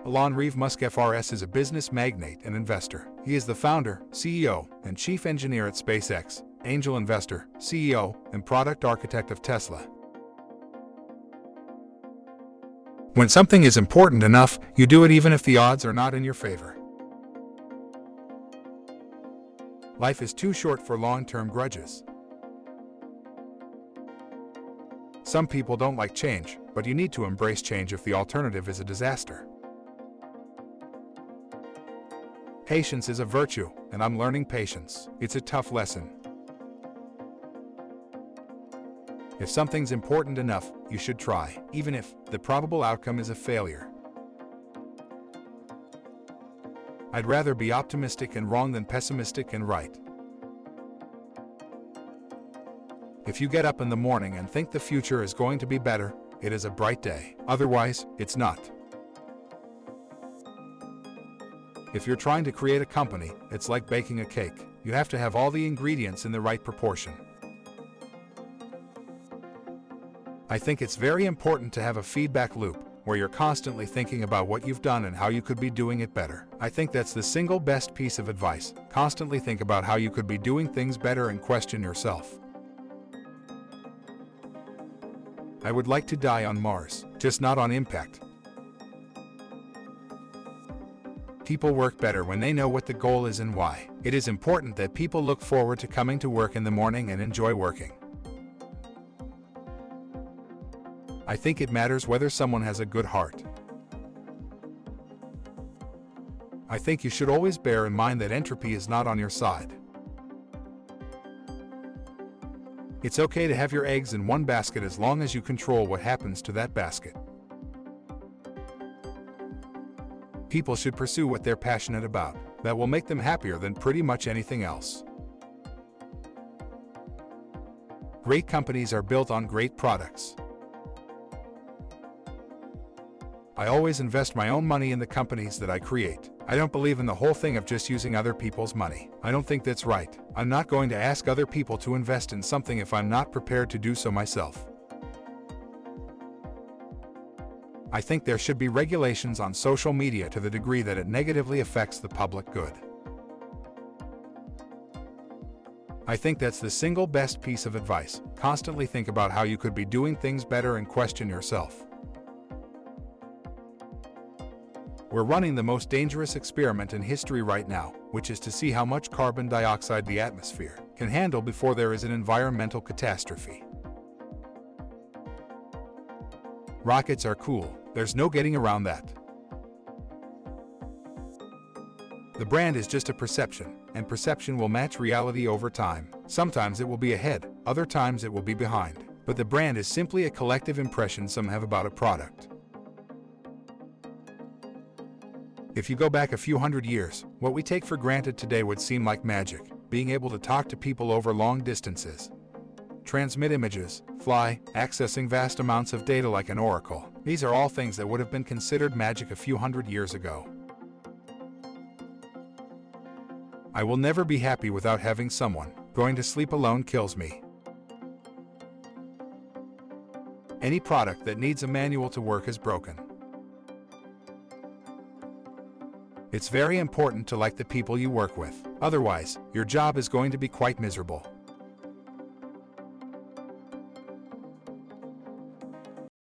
Elon Musk FRS is a business magnate and investor. He is the founder, CEO, and chief engineer at SpaceX, angel investor, CEO, and product architect of Tesla. When something is important enough, you do it even if the odds are not in your favor. Life is too short for long-term grudges. Some people don't like change, but you need to embrace change if the alternative is a disaster. Patience is a virtue, and I'm learning patience. It's a tough lesson. If something's important enough, you should try, even if the probable outcome is a failure. I'd rather be optimistic and wrong than pessimistic and right. If you get up in the morning and think the future is going to be better, it is a bright day. Otherwise, it's not. If you're trying to create a company, it's like baking a cake. You have to have all the ingredients in the right proportion. I think it's very important to have a feedback loop, where you're constantly thinking about what you've done and how you could be doing it better. I think that's the single best piece of advice. Constantly think about how you could be doing things better and question yourself. I would like to die on Mars, just not on impact. People work better when they know what the goal is and why. It is important that people look forward to coming to work in the morning and enjoy working. I think it matters whether someone has a good heart. I think you should always bear in mind that entropy is not on your side. It's okay to have your eggs in one basket as long as you control what happens to that basket. People should pursue what they're passionate about. That will make them happier than pretty much anything else. Great companies are built on great products. I always invest my own money in the companies that I create. I don't believe in the whole thing of just using other people's money. I don't think that's right. I'm not going to ask other people to invest in something if I'm not prepared to do so myself. I think there should be regulations on social media to the degree that it negatively affects the public good. I think that's the single best piece of advice. Constantly think about how you could be doing things better and question yourself. We're running the most dangerous experiment in history right now, which is to see how much carbon dioxide the atmosphere can handle before there is an environmental catastrophe. Rockets are cool. There's no getting around that. The brand is just a perception, and perception will match reality over time. Sometimes it will be ahead, other times it will be behind. But the brand is simply a collective impression some have about a product. If you go back a few hundred years, what we take for granted today would seem like magic. Being able to talk to people over long distances, transmit images, fly, accessing vast amounts of data like an oracle. These are all things that would have been considered magic a few hundred years ago. I will never be happy without having someone. Going to sleep alone kills me. Any product that needs a manual to work is broken. It's very important to like the people you work with. Otherwise, your job is going to be quite miserable.